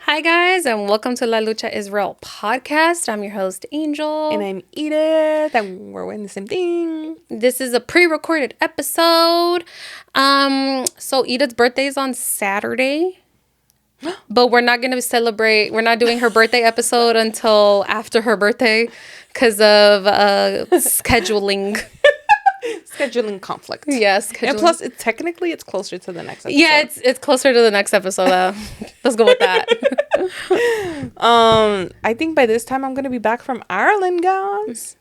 Hi, guys, and welcome to La Lucha Israel podcast. I'm your host, Angel. And I'm Edith, and we're wearing the same thing. This is a pre-recorded episode. So Edith's birthday is on Saturday, but we're not going to celebrate. We're not doing her birthday episode until after her birthday because of scheduling. Scheduling conflict. Yes, scheduling. And plus, it's closer to the next episode. Yeah, it's closer to the next episode. Let's go with that. I think by this time I'm gonna be back from Ireland, guys.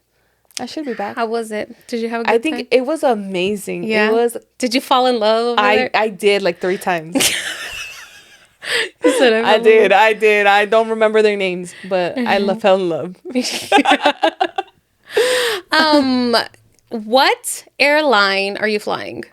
I should be back. How was it? Did you have a good time? I think it was amazing. Yeah. It was. Did you fall in love over there? I did like 3 times. You said I did. I don't remember their names, but I fell in love. What airline are you flying?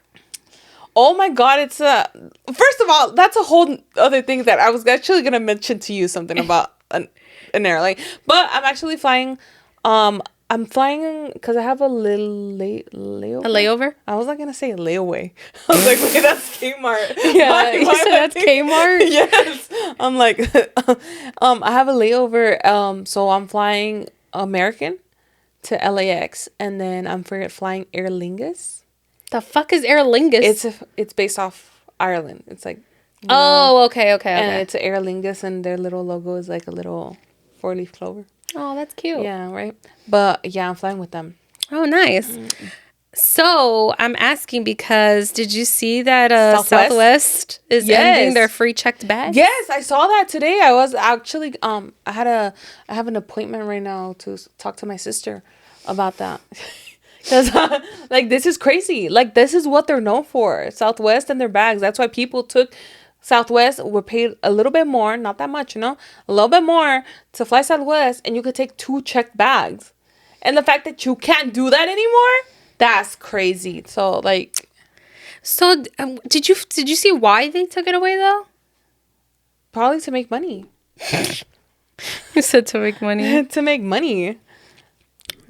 Oh my God, it's first of all, that's a whole other thing that I was actually going to mention to you something about an airline. But I'm actually flying, I'm flying because I have a little layover. A layover? I was not going to say layaway. I was like, wait, that's Kmart. Yeah, you said that's Kmart? Yes. I'm like, I have a layover, so I'm flying American to LAX, and then I'm flying Aer Lingus. The fuck is Aer Lingus? It's based off Ireland. It's like okay. And it's Aer Lingus, and their little logo is like a little 4-leaf clover. Oh, that's cute. Yeah, right. But yeah, I'm flying with them. Oh, nice. So I'm asking because did you see that Southwest is ending their free checked bags? Yes, I saw that today. I was actually I have an appointment right now to talk to my sister about that. Because like, this is crazy. Like, this is what they're known for, Southwest and their bags. That's why people took Southwest, were paid a little bit more, not that much, a little bit more to fly Southwest, and you could take 2 checked bags. And the fact that you can't do that anymore, that's crazy. So did you see why they took it away though? Probably to make money. You said to make money. To make money.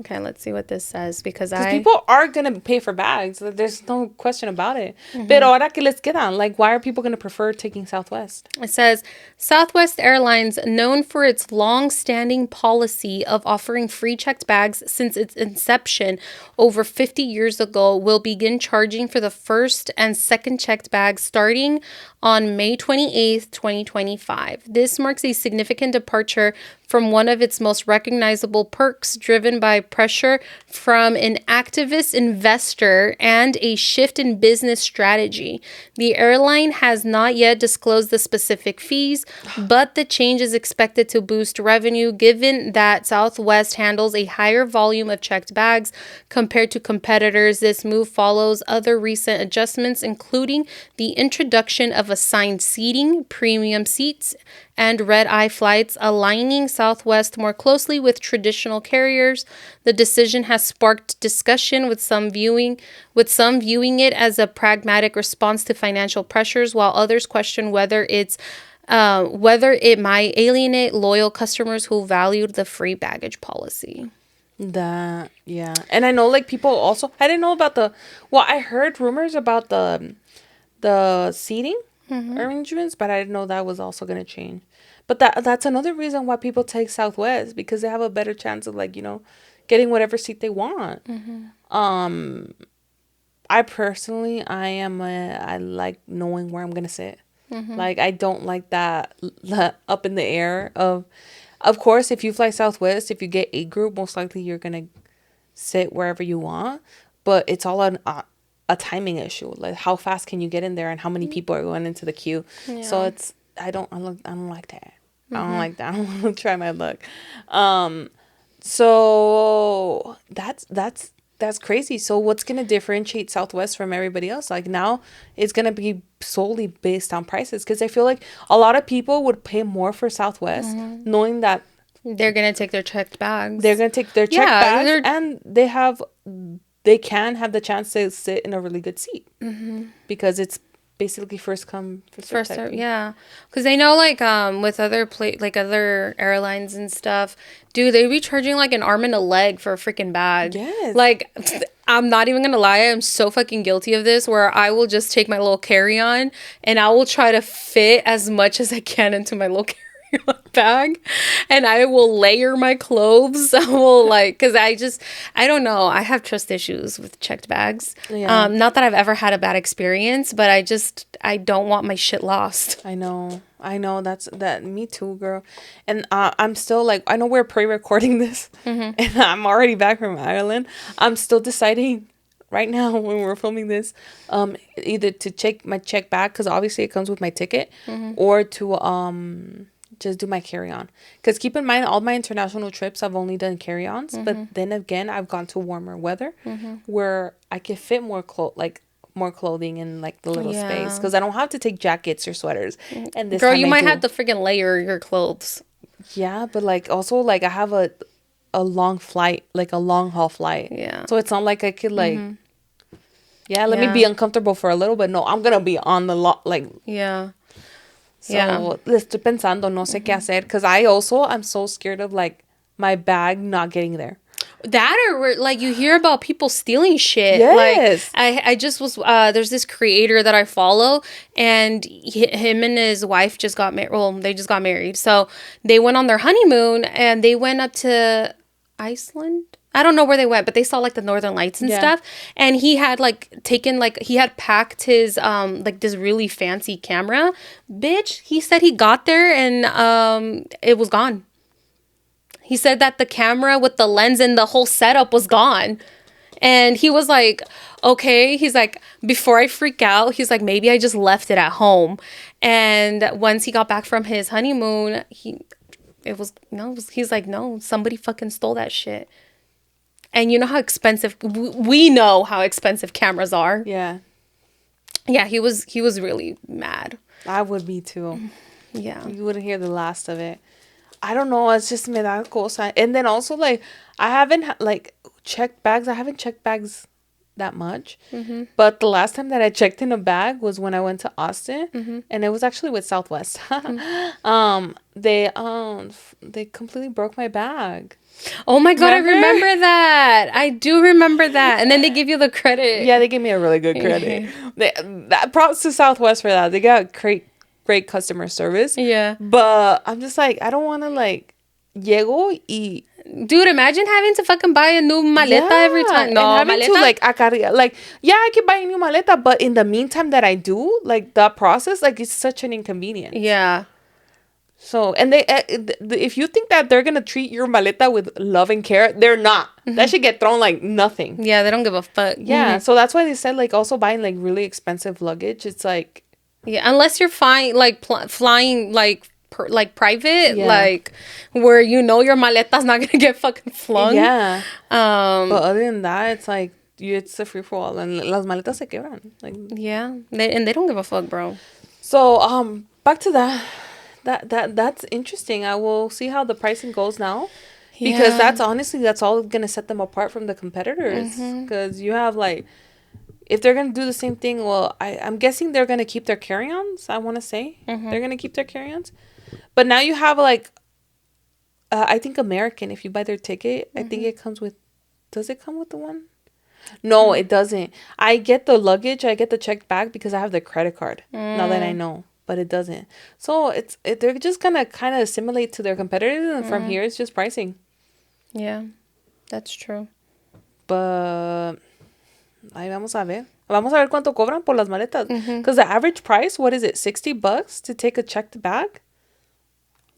Okay, let's see what this says because people are gonna pay for bags. There's no question about it. Mm-hmm. Pero ahora que les quedan, like, why are people gonna prefer taking Southwest? It says Southwest Airlines, known for its long-standing policy of offering free checked bags since its inception over 50 years ago, will begin charging for the first and second checked bags starting on May 28th, 2025. This marks a significant departure from one of its most recognizable perks, driven by pressure from an activist investor and a shift in business strategy. The airline has not yet disclosed the specific fees, but the change is expected to boost revenue given that Southwest handles a higher volume of checked bags compared to competitors. This move follows other recent adjustments, including the introduction of assigned seating, premium seats, and red-eye flights, aligning Southwest more closely with traditional carriers. The decision has sparked discussion, with some viewing it as a pragmatic response to financial pressures, while others question whether it might alienate loyal customers who valued the free baggage policy. And I know, like, people also, I didn't know about I heard rumors about the seating arrangements, but I didn't know that was also going to change. But that's another reason why people take Southwest, because they have a better chance of, like, getting whatever seat they want. I personally, I like knowing where I'm going to sit. Like, I don't like that up in the air of course, if you fly Southwest, if you get A group, most likely you're going to sit wherever you want, but it's all a timing issue. Like, how fast can you get in there, and how many people are going into the queue? Yeah. So I don't like that. I don't like that. I don't want to try my luck. So that's crazy. So what's going to differentiate Southwest from everybody else? Like, now it's going to be solely based on prices, because I feel like a lot of people would pay more for Southwest knowing that they're going to take their checked bags. They're going to take their checked bags, and they can have the chance to sit in a really good seat because it's basically first come first serve. Yeah, because I know, like, with other other airlines and stuff, dude, they be charging like an arm and a leg for a freaking bag. Yes. Like, I'm not even gonna lie, I'm so fucking guilty of this, where I will just take my little carry-on and I will try to fit as much as I can into my little carry-on. bag, and I will layer my clothes. I will because I don't know. I have trust issues with checked bags. Yeah. Not that I've ever had a bad experience, but I don't want my shit lost. I know. That. Me too, girl. And I'm still like, I know we're pre-recording this, and I'm already back from Ireland. I'm still deciding right now when we're filming this, either to check my check bag, because obviously it comes with my ticket, or to just do my carry-on. Because keep in mind, all my international trips I've only done carry-ons, but then again I've gone to warmer weather where I can fit more more clothing in like the little space, because I don't have to take jackets or sweaters. And this Girl, time you I might do. have to freaking layer your clothes. Yeah, but like also like I have a long flight, like a long haul flight. Yeah. So it's not like I could like let me be uncomfortable for a little bit. No, I'm gonna be on the lot like Yeah. so le estoy pensando, no sé qué hacer, because I'm so scared of like my bag not getting there. That or like you hear about people stealing shit. Yes. Like I just was there's this creator that I follow, and him and his wife just got married. Well, they just got married. So they went on their honeymoon and they went up to Iceland. I don't know where they went, but they saw like the northern lights and stuff. And he had he had packed his like this really fancy camera. Bitch, he said he got there and it was gone. He said that the camera with the lens and the whole setup was gone. And he was like, okay. He's like, before I freak out, he's like, maybe I just left it at home. And once he got back from his honeymoon, he's like, no, somebody fucking stole that shit. And you know how expensive, we know how expensive cameras are. Yeah. Yeah, he was really mad. I would be too. Yeah. You wouldn't hear the last of it. I don't know. It's just me da cosa. And then also like I haven't checked bags. I haven't checked bags that much. But the last time that I checked in a bag was when I went to Austin, and it was actually with Southwest. They completely broke my bag. Oh my God, Remember? I remember that. I do remember that. And then they give you the credit. Yeah, they gave me a really good credit. That props to Southwest for that. They got great customer service. Yeah. But I'm just like, I don't want to like llego y Dude, imagine having to fucking buy a new maleta every time. No, and having maleta. to like acarrear, like I can buy a new maleta, but in the meantime that I do, like that process, like it's such an inconvenience. Yeah. So, and they, if you think that they're gonna treat your maleta with love and care, they're not. That should get thrown like nothing. Yeah, they don't give a fuck. Yeah, so that's why they said like also buying like really expensive luggage. It's like, Yeah, unless you're flying flying like private, Yeah. like where you know your maleta's not gonna get fucking flung. yeah. But other than that, it's like it's a free for all, and las maletas se quebran. Like Yeah, they don't give a fuck, bro. so. Back to that. That's interesting. I will see how the pricing goes now, because Yeah. that's all gonna set them apart from the competitors. Because you have like, if they're gonna do the same thing, well, I'm guessing they're gonna keep their carry-ons. I want to say they're gonna keep their carry-ons, but now you have like, I think American. If you buy their ticket, I think it comes with. Does it come with the one? No, it doesn't. I get the luggage. I get the checked bag because I have the credit card. Now that I know. But it doesn't. So they're just gonna kind of assimilate to their competitors, and from here it's just pricing. Yeah, that's true. But ahí vamos a ver. Vamos a ver cuánto cobran por las maletas. Because the average price, what is it, $60 to take a checked bag?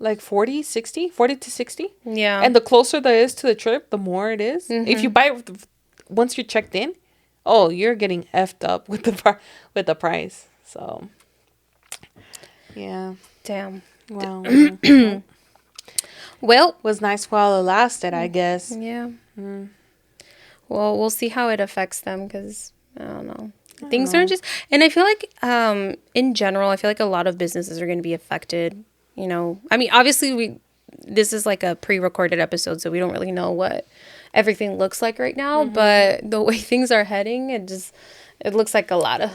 Like 40 to 60. Yeah. And the closer that is to the trip, the more it is. If you buy it once you're checked in, oh, you're getting effed up with the price. So. Yeah. Damn. Wow. Well, Was nice while it lasted, I guess. yeah. Well, we'll see how it affects them, because I don't know. Things are just, and I feel like in general, I feel like a lot of businesses are going to be affected. You know, I mean, obviously this is like a pre-recorded episode, so we don't really know what everything looks like right now. But the way things are heading, it looks like a lot of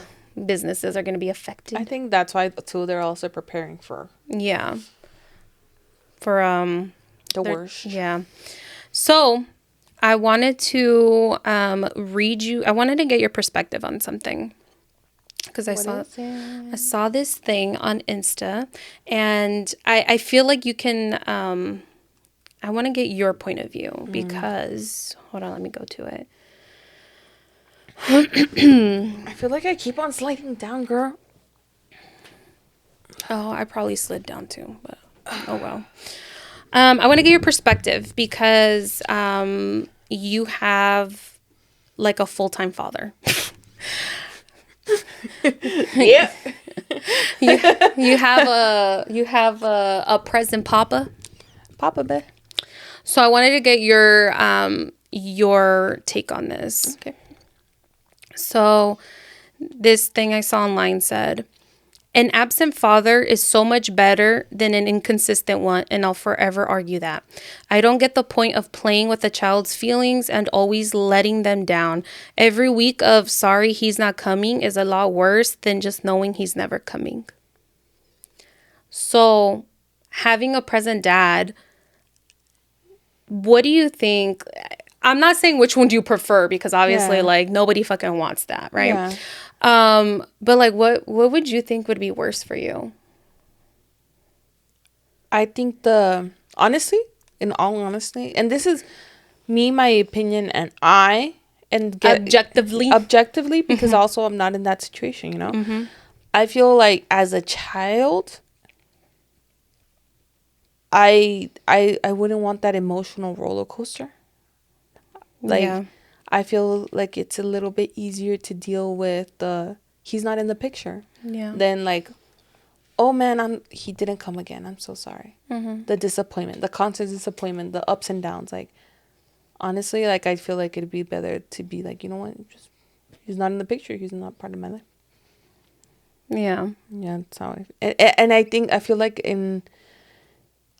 businesses are going to be affected. I think that's why too they're also preparing for the worst. Yeah. So I wanted to read you. I wanted to get your perspective on something. because What is I it? saw this thing on Insta, and I feel like you can. I want to get your point of view because hold on, let me go to it. I feel like I keep on sliding down, girl. Oh, I probably slid down too, but oh well. I want to get your perspective because you have like a full-time father. Yeah. you, you have a present papa. Papa Bear. So I wanted to get your take on this. Okay. So this thing I saw online said, an absent father is so much better than an inconsistent one, and I'll forever argue that. I don't get the point of playing with a child's feelings and always letting them down. Every week of sorry he's not coming is a lot worse than just knowing he's never coming. So having a present dad, what do you think? I'm not saying which one do you prefer because obviously Yeah. like nobody fucking wants that, right? Yeah. But like what would you think would be worse for you? I think honestly, in all honesty, and this is me, my opinion, and objectively, because also I'm not in that situation, you know? I feel like as a child, I wouldn't want that emotional roller coaster. Like, Yeah. I feel like it's a little bit easier to deal with he's not in the picture. Yeah. Than like, oh man, he didn't come again. I'm so sorry. The disappointment, the constant disappointment, the ups and downs. Like, honestly, like I feel like it'd be better to be like, you know what, just he's not in the picture. He's not part of my life. Yeah. Yeah, that's how and I feel like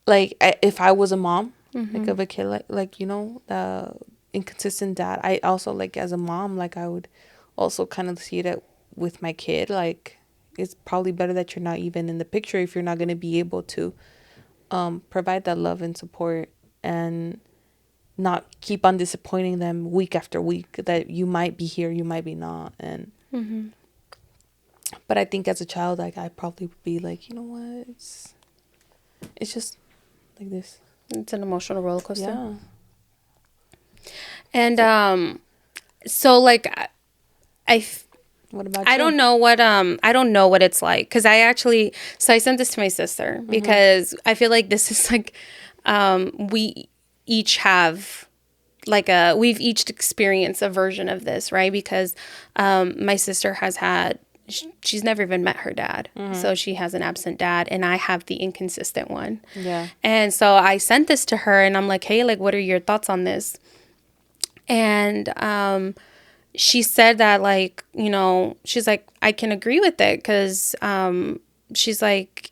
if I was a mom, like of a kid, like you know, the inconsistent dad, I also like as a mom, like I would also kind of see that with my kid, like it's probably better that you're not even in the picture if you're not going to be able to provide that love and support and not keep on disappointing them week after week that you might be here, you might be not. And but I think as a child, like I probably would be like, you know what, it's just like this. It's an emotional roller coaster. Yeah. And so like What about I you? don't know what I don't know what it's like because I sent this to my sister because I feel like this is like we each have like we've each experienced a version of this, right? Because my sister has had she's never even met her dad, so she has an absent dad, and I have the inconsistent one. Yeah. And so I sent this to her, and I'm like, hey, like, what are your thoughts on this? And she said that, like, you know, she's like, I can agree with it because she's like,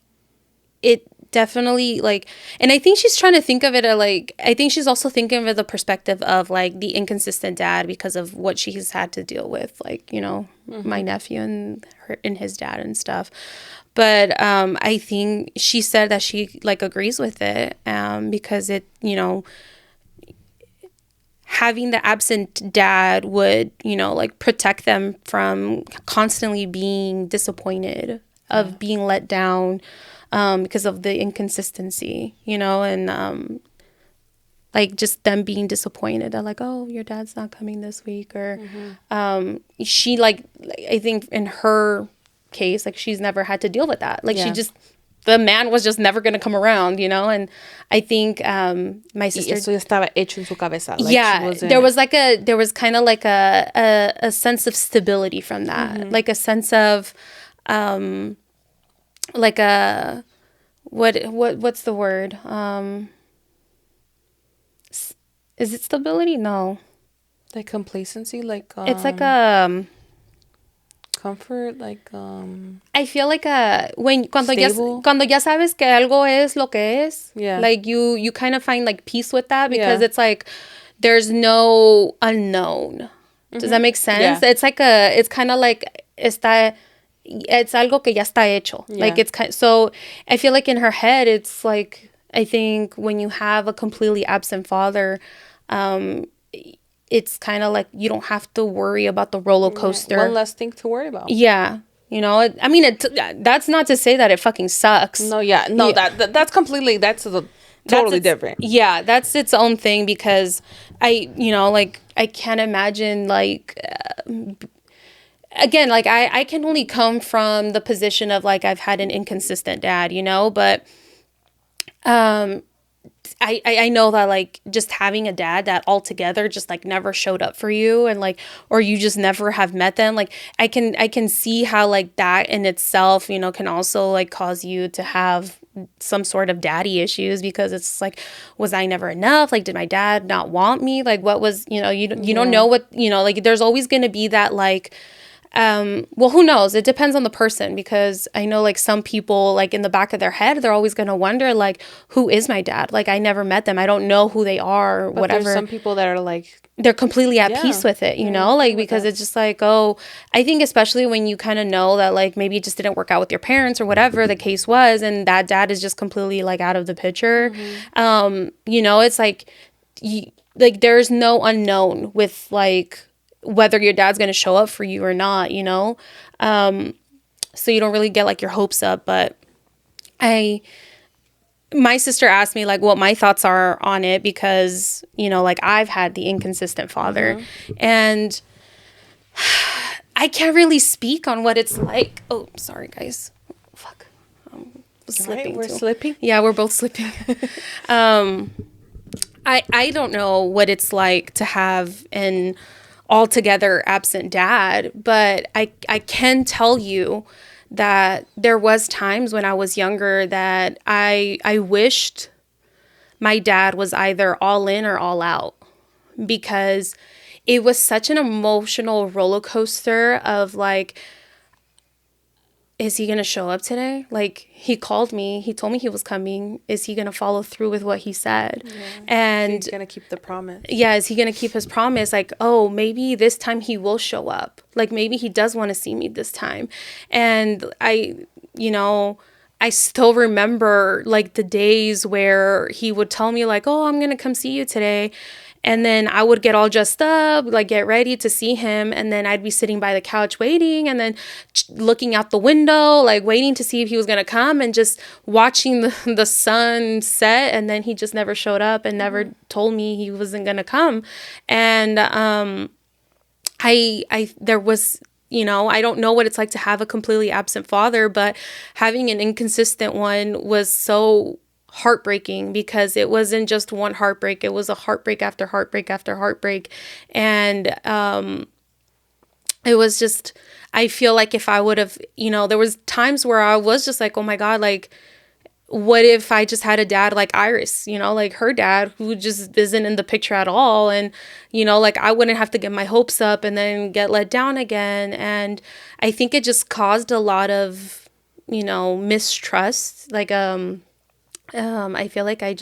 it definitely, like, and I think she's trying to think of it like, I think she's also thinking of it the perspective of, like, the inconsistent dad because of what she's had to deal with, like, you know, my nephew and his dad and stuff. But I think she said that she, like, agrees with it because it, you know, having the absent dad would, you know, like protect them from constantly being disappointed, of being let down because of the inconsistency, you know, and like just them being disappointed that like, oh, your dad's not coming this week, or she like I think in her case, like she's never had to deal with that. Like she just, the man was just never going to come around, you know? And I think my sister... Eso ya estaba hecho en su cabeza. Like yeah, there was kind of like a sense of stability from that. Like a sense of, like a, what's the word? Is it stability? No. Like complacency, like It's like a... comfort, like I feel like cuando stable. cuando ya sabes que algo es lo que es, Yeah. like you kind of find like peace with that because Yeah. it's like there's no unknown. Does that make sense? Yeah. It's kind of like it's algo que ya está hecho. Yeah. Like it's kind, so I feel like in her head it's like, I think when you have a completely absent father, it's kind of like you don't have to worry about the roller coaster. One less thing to worry about. Yeah. You know, that's not to say that it fucking sucks. No, yeah, no, that's completely, totally different. Yeah, that's its own thing, because I can't imagine, like, again, like, I can only come from the position of, like, I've had an inconsistent dad, but I know that, like, just having a dad that altogether just, like, never showed up for you, and, like, or you just never have met them, like, I can see how, like, that in itself, can also, like, cause you to have some sort of daddy issues, because it's like, was I never enough? Like, did my dad not want me? Like, what was, you don't know what, like, there's always going to be that, like, well, who knows? It depends on the person, because I know, like, some people, like, in the back of their head, they're always going to wonder, like, who is my dad? Like, I never met them. I don't know who they are, or But whatever. there's some people that are like, they're completely at peace with it, like, because it's just like, oh, I think especially when you kind of know that, like, maybe it just didn't work out with your parents, or whatever the case was, and that dad is just completely, like, out of the picture. It's like, like, there's no unknown with, like, whether your dad's going to show up for you or not, so you don't really get, like, your hopes up. But my sister asked me, like, what my thoughts are on it, because, like, I've had the inconsistent father, and I can't really speak on what it's like. Oh, sorry, guys. Fuck. Slipping. right, we're too. slipping. Yeah, we're both slipping. I don't know what it's like to have an altogether absent dad, but I can tell you that there was times when I was younger that I wished my dad was either all in or all out, because it was such an emotional roller coaster of, like, is he going to show up today? Like, he called me. He told me he was coming. Is he going to follow through with what he said? Yeah. And he's going to keep the promise. Yeah, is he going to keep his promise? Like, oh, maybe this time he will show up. Like, maybe he does want to see me this time. And I still remember, like, the days where he would tell me, like, oh, I'm going to come see you today. And then I would get all dressed up, like, get ready to see him. And then I'd be sitting by the couch waiting, and then looking out the window, like, waiting to see if he was going to come, and just watching the sun set. And then he just never showed up and never told me he wasn't going to come. And there was, I don't know what it's like to have a completely absent father, but having an inconsistent one was so heartbreaking, because it wasn't just one heartbreak. It was a heartbreak after heartbreak after heartbreak. And it was just, I feel like if I would have, there was times where I was just like, oh my God, like, what if I just had a dad like Iris, like her dad, who just isn't in the picture at all. And, like, I wouldn't have to get my hopes up and then get let down again. And I think it just caused a lot of, mistrust. Like, I feel like I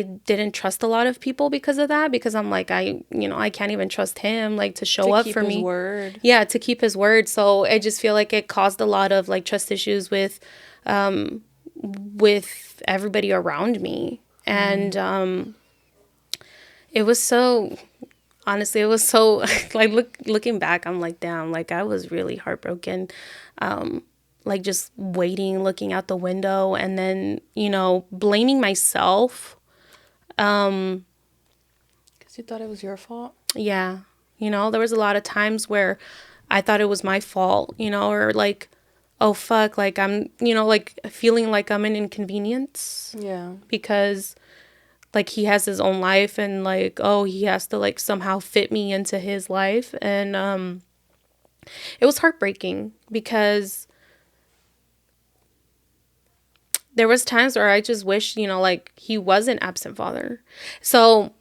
didn't trust a lot of people because of that, because I'm like, I can't even trust him, like, to show up for me. To keep his word. Yeah, to keep his word. So I just feel like it caused a lot of, like, trust issues with everybody around me. And it was so, honestly, it was so, like, looking back, I'm like, damn, like, I was really heartbroken. Like, just waiting, looking out the window, and then, blaming myself. Because you thought it was your fault? Yeah. There was a lot of times where I thought it was my fault, or like, oh, fuck, like, I'm, like, feeling like I'm an inconvenience. Yeah. Because, like, he has his own life, and, like, oh, he has to, like, somehow fit me into his life. And it was heartbreaking, because there was times where I just wished, like, he was an absent father. So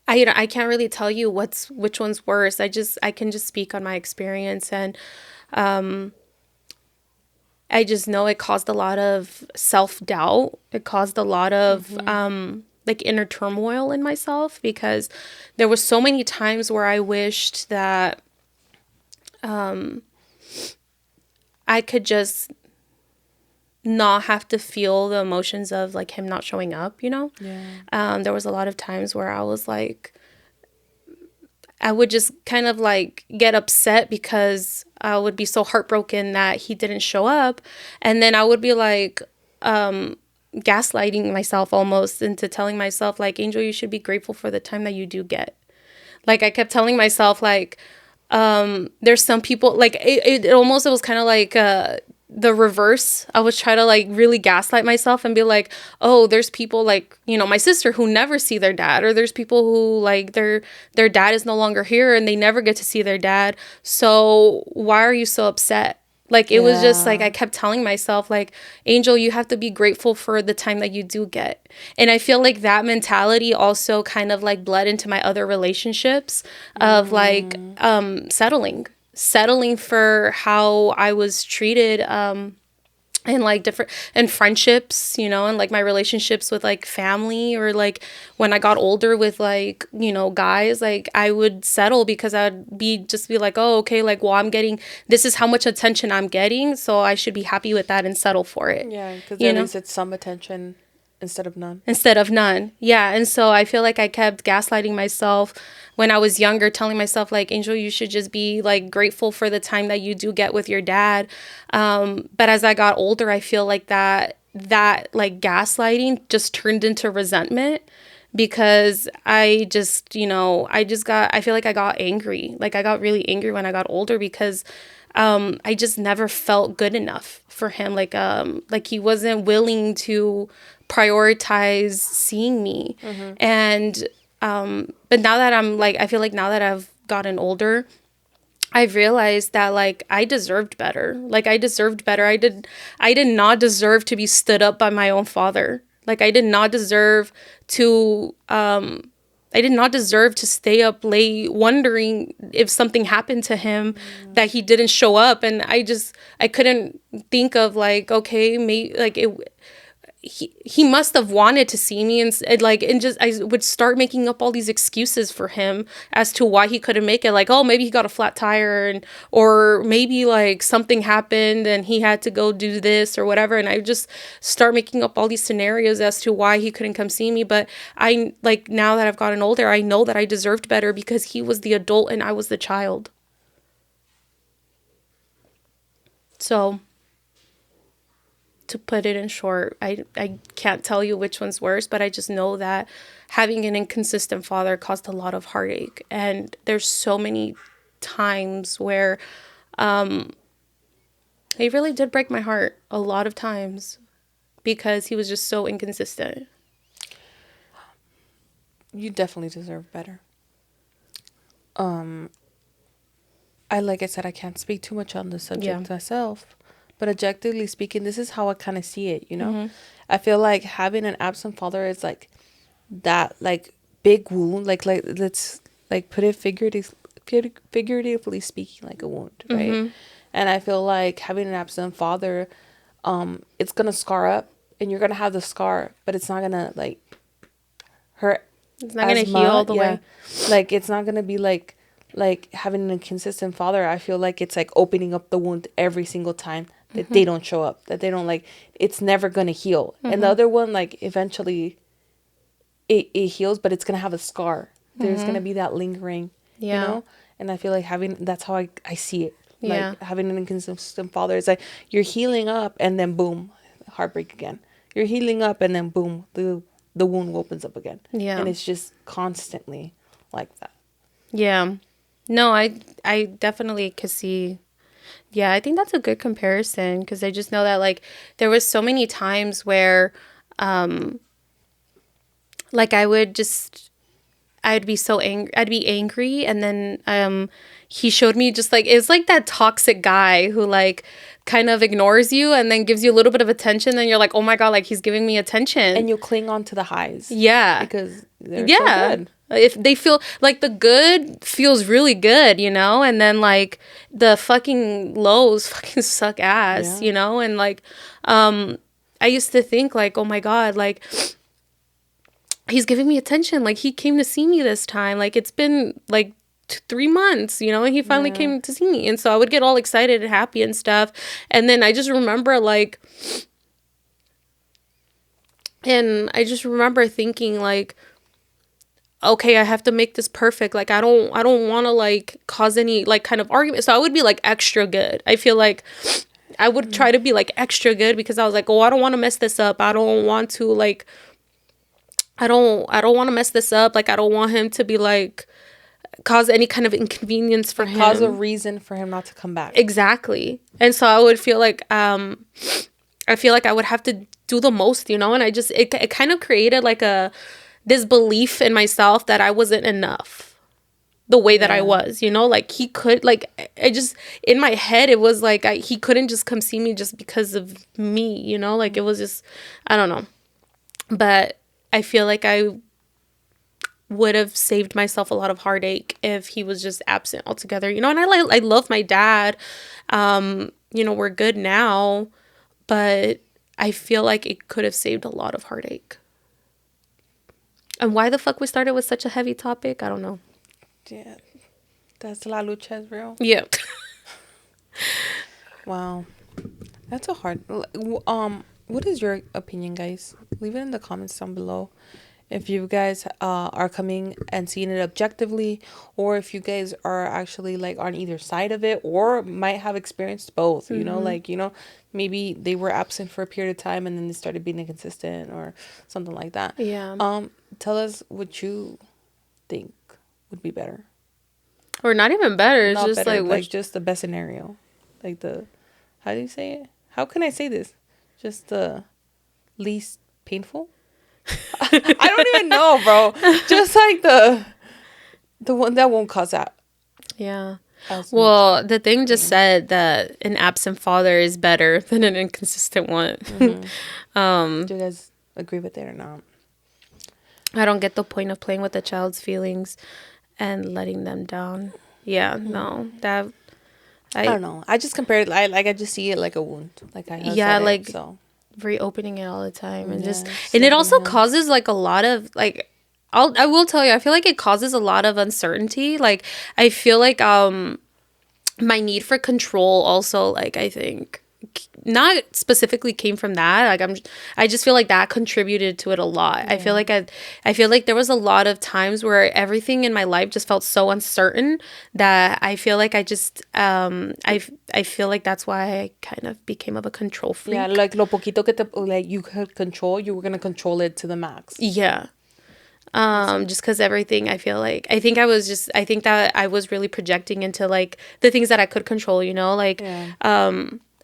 I can't really tell you which one's worse. I can just speak on my experience. And I just know it caused a lot of self-doubt. It caused a lot of like, inner turmoil in myself, because there was so many times where I wished that I could just not have to feel the emotions of, like, him not showing up, Yeah. There was a lot of times where I was like, I would just kind of like get upset because I would be so heartbroken that he didn't show up. And then I would be like, gaslighting myself almost into telling myself like, Angel, you should be grateful for the time that you do get. Like I kept telling myself like, there's some people like it almost, it was kind of like the reverse. I was trying to like really gaslight myself and be like, oh, there's people like, you know, my sister who never see their dad, or there's people who like their dad is no longer here and they never get to see their dad. So why are you so upset? Like it was just like I kept telling myself like, Angel, you have to be grateful for the time that you do get. And I feel like that mentality also kind of like bled into my other relationships of like settling for how I was treated and like different and friendships, you know, and like my relationships with like family, or like when I got older with like, you know, guys, like I would settle because I'd be like, oh, okay, like, well, this is how much attention I'm getting, so I should be happy with that and settle for it. Yeah, because at least it's some attention instead of none. Yeah. And so I feel like I kept gaslighting myself when I was younger, telling myself like, Angel, you should just be like grateful for the time that you do get with your dad. But as I got older, I feel like that like gaslighting just turned into resentment, because I just, you know, I feel like I got angry. Like I got really angry when I got older because I just never felt good enough for him. Like he wasn't willing to prioritize seeing me. And but now that I'm like, I feel like now that I've gotten older, I've realized that like I deserved better. Like I deserved better. I did not deserve to be stood up by my own father. Like I did not deserve to stay up late wondering if something happened to him, that he didn't show up. And I couldn't think of like, okay, maybe like he must have wanted to see me, and just I would start making up all these excuses for him as to why he couldn't make it. Like, oh, maybe he got a flat tire, or maybe like something happened and he had to go do this or whatever. And I just start making up all these scenarios as to why he couldn't come see me. But I like, now that I've gotten older, I know that I deserved better because he was the adult and I was the child. So to put it in short, I can't tell you which one's worse, but I just know that having an inconsistent father caused a lot of heartache. And there's so many times where he really did break my heart a lot of times because he was just so inconsistent. You definitely deserve better. Like I said, I can't speak too much on the subject myself. But objectively speaking, this is how I kind of see it, you know? I feel like having an absent father is like that, like, big wound. Like let's, like, put it figuratively speaking, like a wound, right? And I feel like having an absent father, it's going to scar up. And you're going to have the scar, but it's not going to, like, hurt. It's not going to heal all the way. Like, it's not going to be like having a consistent father. I feel like it's like opening up the wound every single time that they don't show up, that they don't, like, it's never going to heal. And the other one, like, eventually it heals, but it's going to have a scar. There's going to be that lingering, you know? And I feel like that's how I see it. Like, having an inconsistent father is like, you're healing up and then boom, heartbreak again. You're healing up and then boom, the wound opens up again. Yeah. And it's just constantly like that. Yeah. No, I definitely could see. Yeah, I think that's a good comparison, because I just know that, like, there was so many times where, like, I'd be so angry. I'd be angry, and then he showed me just, like, it's like that toxic guy who, like, kind of ignores you and then gives you a little bit of attention. Then you're like, oh my God, like, he's giving me attention. And you cling on to the highs. Yeah. Because they're so good. If they feel like the good feels really good, you know, and then like the fucking lows fucking suck ass, you know, and like, I used to think like, oh my God, like, he's giving me attention. Like, he came to see me this time. Like, it's been like 3 months, you know, and he finally came to see me. And so I would get all excited and happy and stuff. And then I just remember thinking like, okay, I have to make this perfect. Like, I don't want to, like, cause any, like, kind of argument. So I would be, like, extra good. I feel like I would try to be, like, extra good because I was like, oh, I don't want to mess this up. I don't want to, like, I don't want to mess this up. Like, I don't want him to be, like, cause any kind of inconvenience for him. Cause a reason for him not to come back. Exactly. And so I would feel like, I would have to do the most, you know? And it kind of created, like, this belief in myself that I wasn't enough the way that I was, you know? Like, he could, like, in my head, it was like, he couldn't just come see me just because of me, you know? Like, it was just, I don't know. But I feel like I would have saved myself a lot of heartache if he was just absent altogether, you know? And I love my dad. You know, we're good now, but I feel like it could have saved a lot of heartache. And why the fuck we started with such a heavy topic, I don't know. Yeah, that's La Lucha is real. Yeah. Wow, that's a hard. What is your opinion, guys? Leave it in the comments down below. If you guys are coming and seeing it objectively, or if you guys are actually, like, on either side of it, or might have experienced both, you know, like, you know, maybe they were absent for a period of time and then they started being inconsistent or something like that. Yeah. Tell us what you think would be better. Or not even better. It's Not just better, like just the best scenario. Like how do you say it? How can I say this? Just the least painful? I don't even know, bro. Just like the one that won't cause that. Yeah. Well, the thing just said that an absent father is better than an inconsistent one. Do you guys agree with it or not? I don't get the point of playing with the child's feelings and letting them down. Yeah, no. That I don't know. I just compared it. I just see it like a wound. Like I said like, it, so reopening it all the time and just and it also causes, like, a lot of, like, I will tell you, I feel like it causes a lot of uncertainty. Like, I feel like my need for control also, like, I think not specifically came from that. Like, I just feel like that contributed to it a lot. I feel like I feel like there was a lot of times where everything in my life just felt so uncertain that I feel like I just I feel like that's why I kind of became of a control freak. Yeah, like lo poquito que te, like, you could control, you were gonna control it to the max. Yeah. Just because everything, I think that I was really projecting into, like, the things that I could control, you know, like,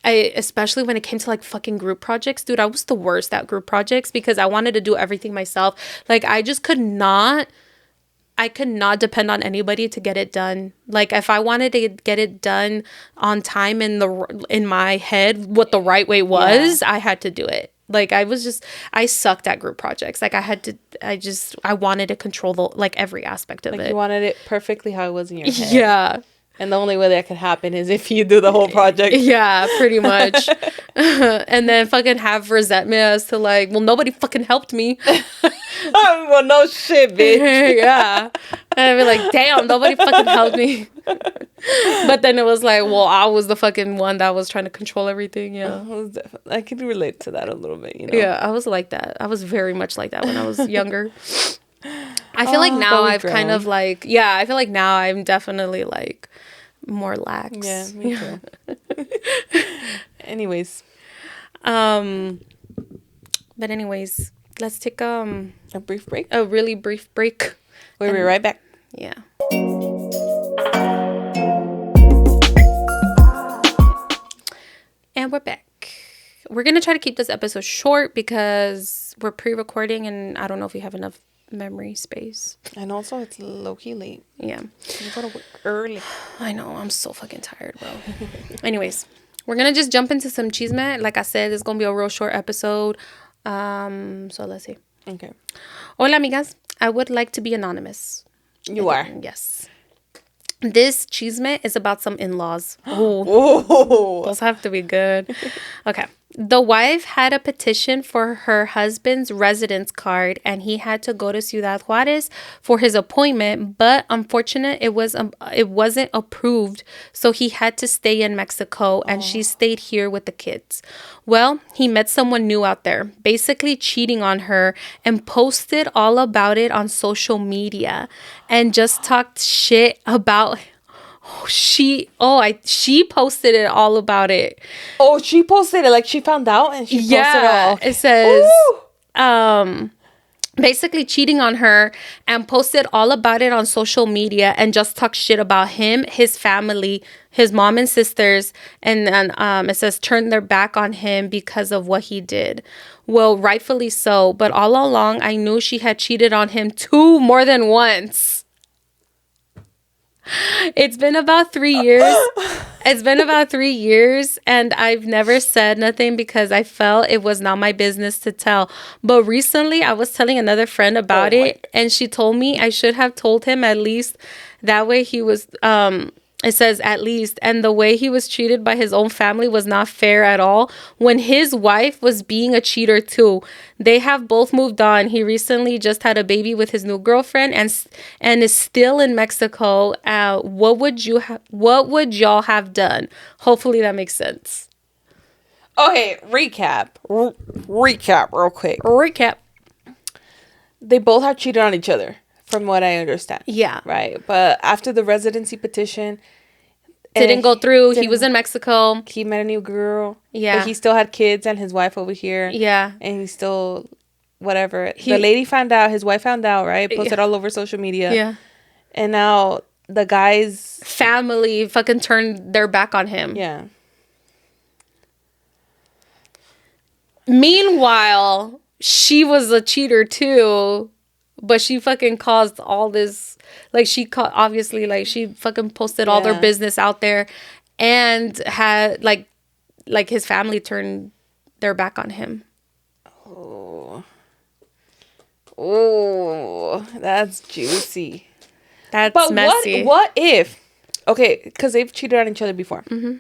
especially when it came to, like, fucking group projects, dude, I was the worst at group projects because I wanted to do everything myself. Like, I could not depend on anybody to get it done. Like, if I wanted to get it done on time in my head, what the right way was, I had to do it. Like, I sucked at group projects. Like, I wanted to control like every aspect of it. You wanted it perfectly how it was in your head. Yeah. And the only way that could happen is if you do the whole project. Yeah, pretty much. And then fucking have resentment as to, like, well, nobody fucking helped me. Well, no shit, bitch. Yeah. And I'd be like, damn, nobody fucking helped me. But then it was like, well, I was the fucking one that was trying to control everything. Yeah. I can relate to that a little bit, you know? Yeah, I was like that. I was very much like that when I was younger. I feel like now I've kind of, like, I feel like now I'm definitely, like, more lax. Yeah, me too. Anyways. But anyways, let's take a brief break. A really brief break. We'll be right back. Yeah. And we're back. We're going to try to keep this episode short because we're pre-recording and I don't know if we have enough memory space. And also it's low-key late. Yeah. You gotta work early. I know. I'm so fucking tired, bro. Anyways, we're going to just jump into some chisme. Like I said, it's going to be a real short episode. So let's see. Okay. Hola, amigas. I would like to be anonymous. You are? Yes. This chisme is about some in-laws. Oh, Oh. those have to be good. Okay. The wife had a petition for her husband's residence card, and he had to go to Ciudad Juarez for his appointment. But unfortunately, it wasn't approved, so he had to stay in Mexico, and she stayed here with the kids. Well, he met someone new out there, basically cheating on her, and posted all about it on social media, and just talked shit about. She posted it all about it. Oh, she posted it like she found out and she posted it all. It says Ooh. Basically cheating on her, and posted all about it on social media, and just talk shit about him, his family, his mom and sisters, and then it says turned their back on him because of what he did. Well, rightfully so, but all along I knew she had cheated on him more than once. It's been about 3 years. It's been about 3 years, and I've never said nothing because I felt it was not my business to tell. But recently, I was telling another friend about it, and she told me I should have told him at least. That way he was, it says at least, and the way he was treated by his own family was not fair at all when his wife was being a cheater too. They have both moved on. He recently just had a baby with his new girlfriend and is still in Mexico. What would y'all have done? Hopefully that makes sense. Okay, recap real quick. Recap. They both have cheated on each other, from what I understand. Yeah. Right. But after the residency petition didn't go through, he was in Mexico. He met a new girl. Yeah. But he still had kids and his wife over here. Yeah. And he still, whatever. The lady found out, his wife found out, right? Posted all over social media. Yeah. And now the guy's family fucking turned their back on him. Yeah. Meanwhile, she was a cheater too, but she fucking caused all this. Like, obviously, like, she fucking posted all their business out there, and had like his family turned their back on him. Oh, that's juicy. That's messy. What if? Okay, because they've cheated on each other before. Mm-hmm.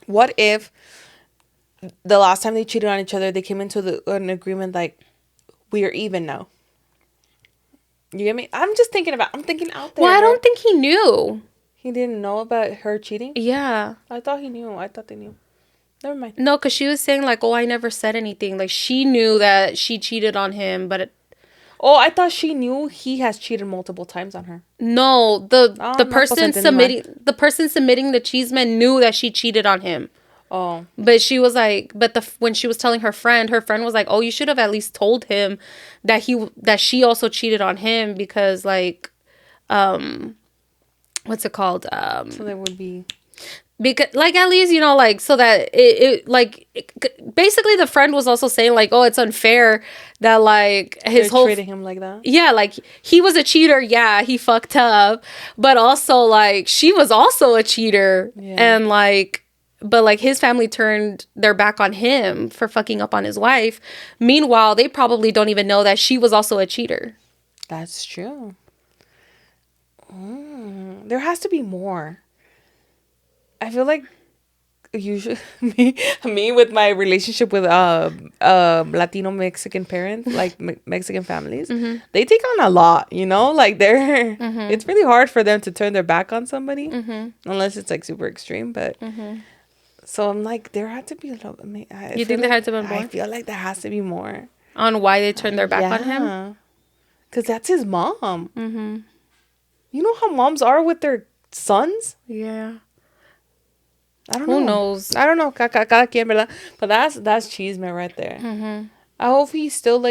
What if the last time they cheated on each other, they came into an agreement like, we are even now? You get me? I'm thinking out there. Well, I don't think he knew. He didn't know about her cheating? Yeah. I thought he knew. I thought they knew. Never mind. No, because she was saying like, oh, I never said anything. Like, she knew that she cheated on him, but... I thought she knew he has cheated multiple times on her. No, the person submitting the chisme knew that she cheated on him. Oh. But she was like, when she was telling her friend was like, oh, you should have at least told him that she also cheated on him, because like, what's it called? So there would be, because like, at least, you know, like, so that basically the friend was also saying like, oh, it's unfair that like his whole treating him like that. Yeah, like, he was a cheater. Yeah, he fucked up, but also like, she was also a cheater. Yeah. And like, but like, his family turned their back on him for fucking up on his wife. Meanwhile, they probably don't even know that she was also a cheater. That's true. There has to be more. I feel like usually me with my relationship with Latino Mexican parents, like Mexican families, mm-hmm. they take on a lot, you know, like mm-hmm. It's really hard for them to turn their back on somebody, mm-hmm. unless it's like super extreme. But mm-hmm. So I'm like, there had to be a little. You think there had to be more? I feel like there has to be more on why they turned their back on him. Because that's his mom. Mm-hmm. You know how moms are with their sons? Yeah. I don't know. Who knows? I don't know. Cada quien, ¿verdad? But that's chisme right there. Mm-hmm. I hope he still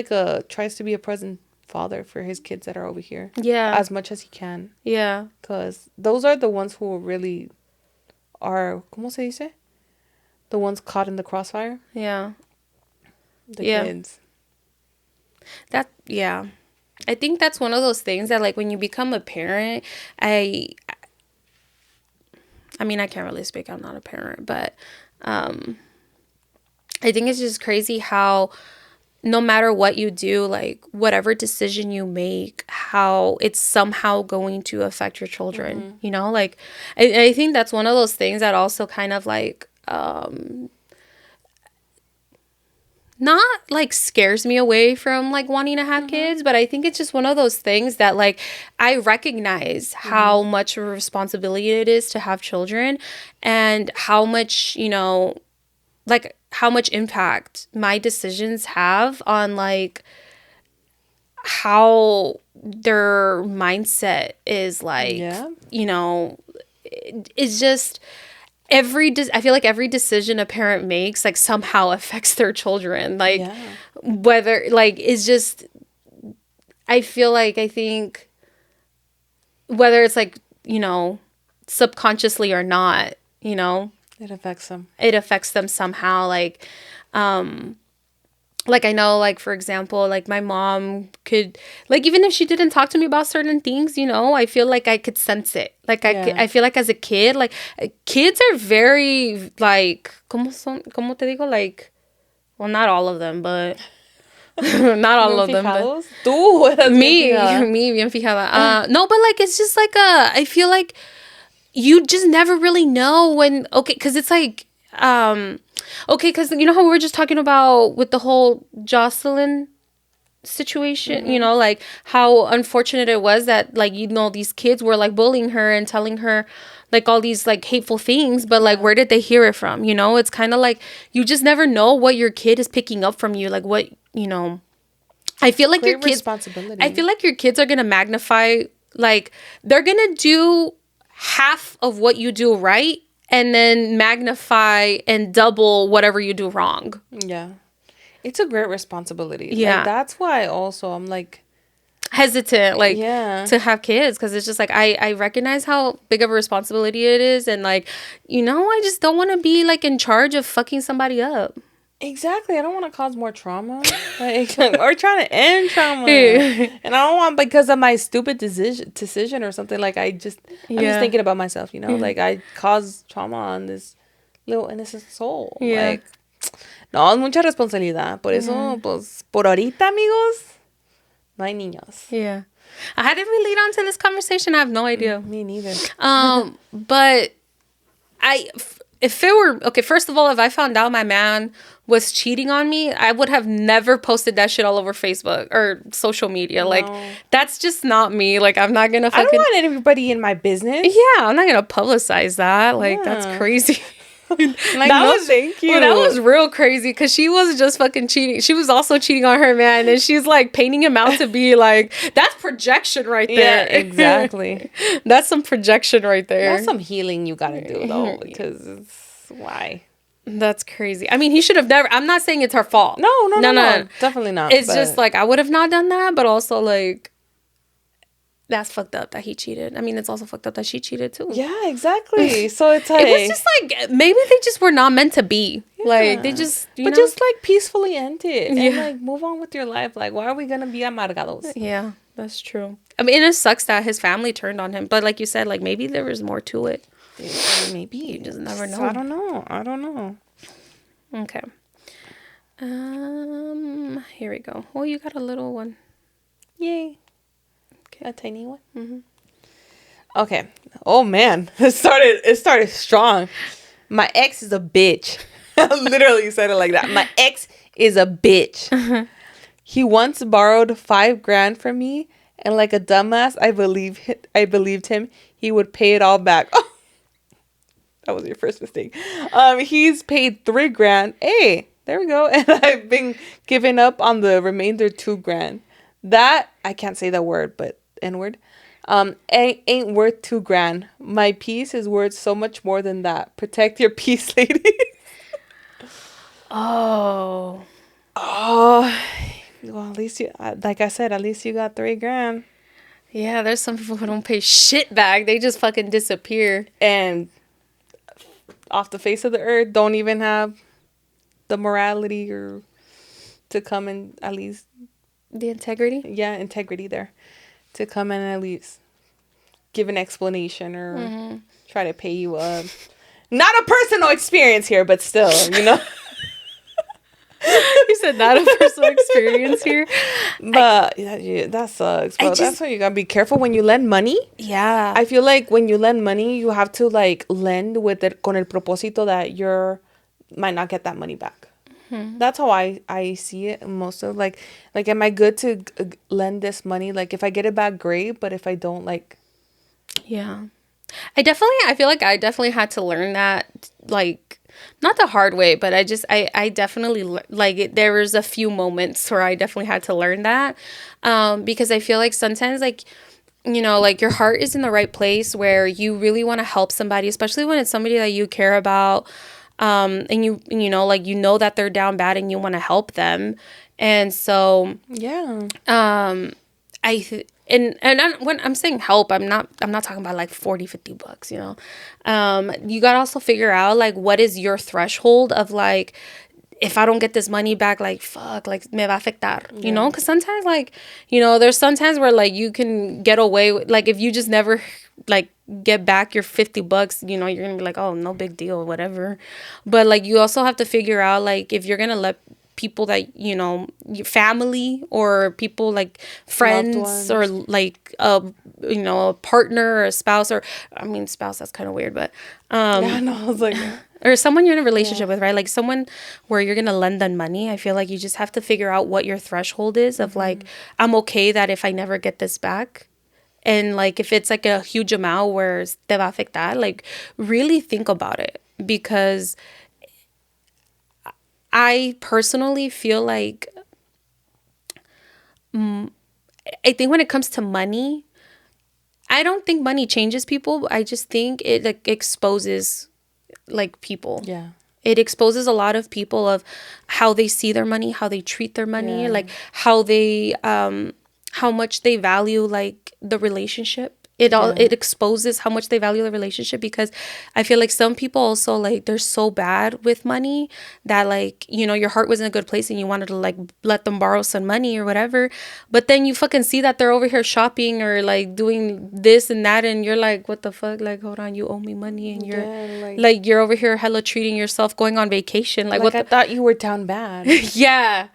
tries to be a present father for his kids that are over here. Yeah. As much as he can. Yeah. Because those are the ones who really are, ¿cómo se dice? The ones caught in the crossfire. Yeah. The kids. I think that's one of those things that, like, when you become a parent, I mean, I can't really speak. I'm not a parent, but I think it's just crazy how no matter what you do, like whatever decision you make, how it's somehow going to affect your children, you know? Like, I think that's one of those things that also kind of like, not like scares me away from like wanting to have kids, but I think it's just one of those things that like I recognize how much of a responsibility it is to have children, and how much, you know, like how much impact my decisions have on like how their mindset is, like, you know, it's just I feel like every decision a parent makes like somehow affects their children, like whether like it's just, I think whether it's like, you know, subconsciously or not, you know, it affects them somehow. Like I know, like, for example, like my mom could, like, even if she didn't talk to me about certain things, you know, I feel like I could sense it. Like I feel like as a kid, like kids are very like, ¿cómo te digo? Like, well, not all of them, but not all of them. But tú eres me bien fijada. No, but like it's just like I feel like you just never really know when, okay, because it's like, okay, because you know how we were just talking about with the whole Jocelyn situation, you know, like how unfortunate it was that, like, you know, these kids were like bullying her and telling her like all these like hateful things, but like where did they hear it from? You know, it's kind of like you just never know what your kid is picking up from you, like what, you know. I feel like your kids, I feel like your kids are gonna magnify, like they're gonna do half of what you do right and then magnify and double whatever you do wrong. Yeah. It's a great responsibility. Yeah. Like, that's why also I'm like hesitant, like, to have kids, because it's just like I recognize how big of a responsibility it is, and like, you know, I just don't want to be like in charge of fucking somebody up. Exactly. I don't want to cause more trauma. Like, we're trying to end trauma. And I don't want, because of my stupid decision or something, like I'm just thinking about myself, you know? Like, I cause trauma on this little innocent soul. Like, no, es mucha responsabilidad. Por eso, pues, por ahorita, amigos, no hay niños. Yeah. How did we lead on to this conversation? I have no idea. Me neither. But if it were, okay, first of all, if I found out my man was cheating on me, I would have never posted that shit all over Facebook or social media. No. Like, that's just not me. Like, I'm not gonna fucking... I don't want everybody in my business. Yeah, I'm not gonna publicize that. Like, that's crazy. Like, thank you. Well, that was real crazy, because she was just fucking cheating. She was also cheating on her man, and she's like painting him out to be like, that's projection right there. Yeah, exactly. That's some projection right there. That's some healing you gotta do, though, because it's why. That's crazy. I mean, he should have never. I'm not saying it's her fault. No. Definitely not. It's just like, I would have not done that, but also like, that's fucked up that he cheated. I mean, it's also fucked up that she cheated too. Yeah, exactly. So it's like, it was just like, maybe they just were not meant to be. Yeah. Like, they just, you know? Just like peacefully end it and like move on with your life. Like, why are we gonna be amargados? Yeah, that's true. I mean, it sucks that his family turned on him, but like you said, like maybe there was more to it. Maybe you just never know. I don't know. Okay. Here we go. Well, you got a little one. Yay. A tiny one. Mm-hmm. Okay. Oh man, it started strong. My ex is a bitch. I literally said it like that. My ex is a bitch. He once borrowed $5,000 from me, and like a dumbass, I believed him. He would pay it all back. Oh, that was your first mistake. He's paid $3,000. Hey, there we go. And I've been giving up on the remainder $2,000. That, I can't say that word, but N-word. Ain't worth $2,000. My peace is worth so much more than that. Protect your peace, ladies. Oh. Well, at least you, like I said, at least you got $3,000. Yeah, there's some people who don't pay shit back. They just fucking disappear. And off the face of the earth, don't even have the morality or to come and at least... The integrity? Yeah, integrity there. To come in and at least give an explanation or try to pay you up. Not a personal experience here, but still, you know. You said not a personal experience here. But that sucks, bro. That's why you gotta be careful when you lend money. Yeah. I feel like when you lend money, you have to like lend with it con el propósito that you're might not get that money back. That's how I see it most of like am I good to lend this money? Like if I get it back, great. But if I don't, like, yeah, I feel like I definitely had to learn that, like, not the hard way, but I definitely like it. There was a few moments where I definitely had to learn that, because I feel like sometimes, like, you know, like your heart is in the right place where you really want to help somebody, especially when it's somebody that you care about. And you know, like, you know that they're down bad and you want to help them. And so, yeah, when I'm saying help, I'm not talking about like 40-50 bucks, you know. You got to also figure out, like, what is your threshold of, like, if I don't get this money back, like, fuck, like, me va a afectar, you know? Because sometimes, like, you know, there's sometimes where, like, you can get away with, like, if you just never, like, get back your 50 bucks, you know, you're gonna be like, oh, no big deal, whatever. But, like, you also have to figure out, like, if you're gonna let people that, you know, your family or people like friends or like you know, a partner or a spouse, or I mean spouse, that's kind of weird, but yeah, no, I was like, or someone you're in a relationship with, right? Like someone where you're gonna lend them money. I feel like you just have to figure out what your threshold is of like, I'm okay that if I never get this back. And like if it's like a huge amount where te va a afectar, like really think about it, because I personally feel like I think when it comes to money, I don't think money changes people. I just think it like exposes like people. yeah, It exposes a lot of people of how they see their money, how they treat their money, like how they how much they value like the relationship. It exposes how much they value the relationship, because I feel like some people also, like, they're so bad with money that, like, you know, your heart was in a good place and you wanted to like let them borrow some money or whatever, but then you fucking see that they're over here shopping or like doing this and that, and you're like, what the fuck, like, hold on, you owe me money, and you're like you're over here hella treating yourself, going on vacation, like what I thought you were down bad. Yeah.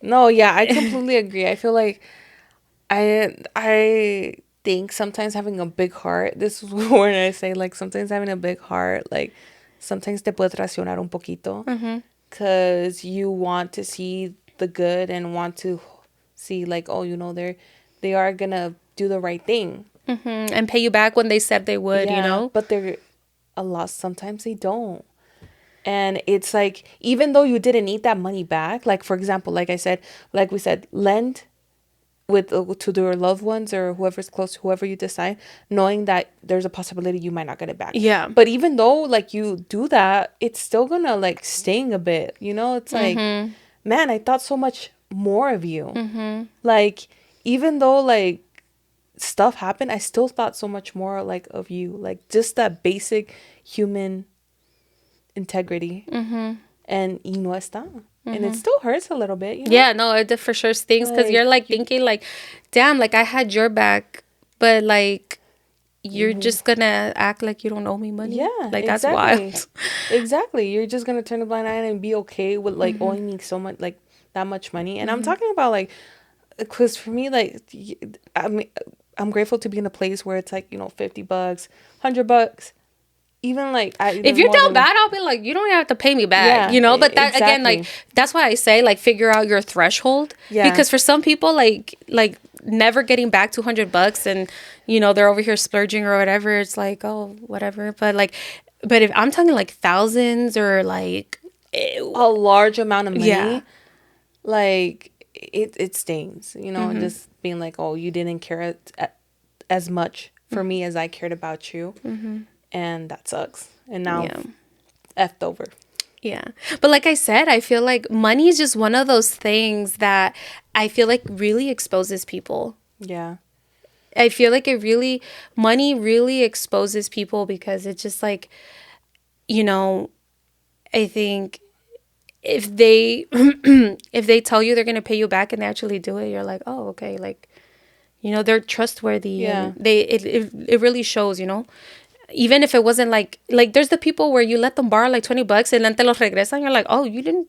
No, yeah, I completely agree. I feel like I think sometimes having a big heart, this is when I say, like, sometimes having a big heart, like, sometimes te puede traicionar un poquito, because you want to see the good and want to see, like, oh, you know, they are gonna do the right thing and pay you back when they said they would, you know, but they're sometimes they don't. And it's like, even though you didn't need that money back, like, for example, like we said, lend with to your loved ones or whoever's close, whoever you decide, knowing that there's a possibility you might not get it back. Yeah. But even though, like, you do that, it's still gonna, like, sting a bit, you know? It's like, man, I thought so much more of you. Like, even though, like, stuff happened, I still thought so much more, like, of you. Like, just that basic human integrity. And y no está. And it still hurts a little bit, you know? Yeah, no, it for sure stings, because you're like thinking like, damn, like I had your back, but like you're just gonna act like you don't owe me money. Yeah, like that's exactly. wild. Exactly. You're just gonna turn a blind eye and be okay with, like, owing me so much, like, that much money. And I'm talking about, like, because for me, like, I mean, I'm grateful to be in a place where it's like, you know, 50 bucks, 100 bucks. Even like, if you're down bad, I'll be like, you don't have to pay me back, Yeah, you know. But that again, exactly. like, that's why I say, like, figure out your threshold. Yeah. Because for some people, like never getting back $200, and you know they're over here splurging or whatever, it's like, oh, whatever. But if I'm talking like thousands or like a large amount of money, yeah, like, it stings, you know. Just being like, oh, you didn't care as much for me as I cared about you. And that sucks. And now effed over. Yeah. But like I said, I feel like money is just one of those things that I feel like really exposes people. Yeah. I feel like money really exposes people, because it's just like, you know, I think if they if they tell you they're going to pay you back and they actually do it, you're like, oh, okay. Like, you know, they're trustworthy. Yeah. And it really shows, you know. Even if it wasn't like there's the people where you let them borrow like $20 and then te los regresan, you're like, oh, you didn't,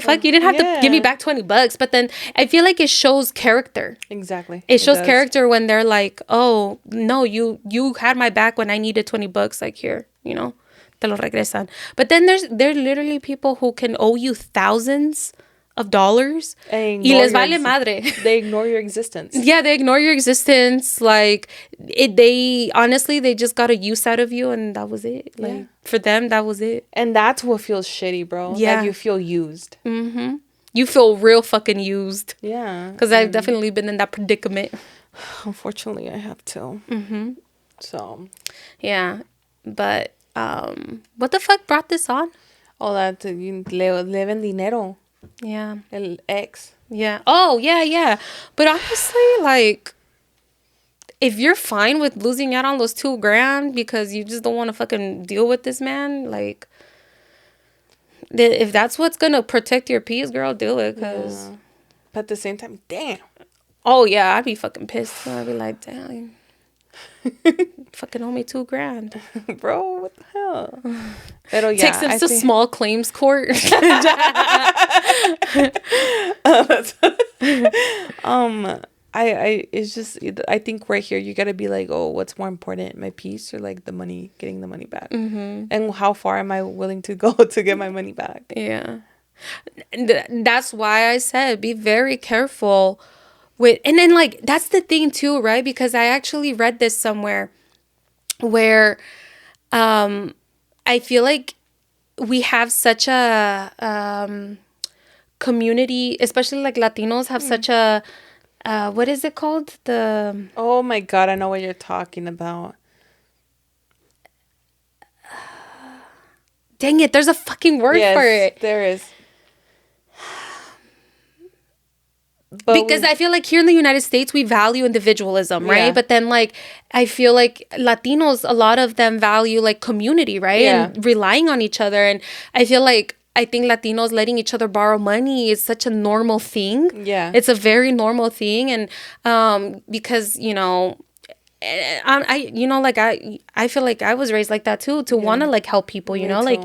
the fuck? You didn't have to give me back $20. But then I feel like it shows character. Exactly. It shows character when they're like, oh, no, you had my back when I needed $20. Like, here, you know, te lo regresan. But then there are literally people who can owe you thousands of dollars. Y les vale madre. They ignore your existence. Yeah, they ignore your existence. Like, they just got a use out of you, and that was it. Like, for them, that was it. And that's what feels shitty, bro. Yeah. Like, you feel used. Mm-hmm. You feel real fucking used. Yeah. Because I've definitely been in that predicament. Unfortunately, I have to. Mm-hmm. So. Yeah. But, what the fuck brought this on? Oh, that you live in dinero. Yeah. El ex. Yeah. Oh, yeah. But honestly, like, if you're fine with losing out on those $2,000 because you just don't want to fucking deal with this man, like, if that's what's gonna protect your peace, girl, do it. Cause, but at the same time, damn. Oh yeah, I'd be fucking pissed. I'd be like, damn, fucking owe me $2,000, bro. What the hell? Pero yeah, takes him to small claims court. It's just, I think right here you gotta be like, oh, what's more important, my peace or like the money, getting the money back, and how far am I willing to go to get my money back? Yeah, that's why I said be very careful with, and then like that's the thing too, right? Because I actually read this somewhere where, I feel like we have such a community, especially like Latinos have such a what is it called? Oh my God, I know what you're talking about. Dang it, there's a fucking word for it. There is. But because I feel like here in the United States, we value individualism, right? Yeah. But then, like, I feel like Latinos, a lot of them value, like, community, right? Yeah. And relying on each other. And I think Latinos letting each other borrow money is such a normal thing. Yeah. It's a very normal thing. And because, you know, I feel like I was raised like that too, to want to like help people, you know, like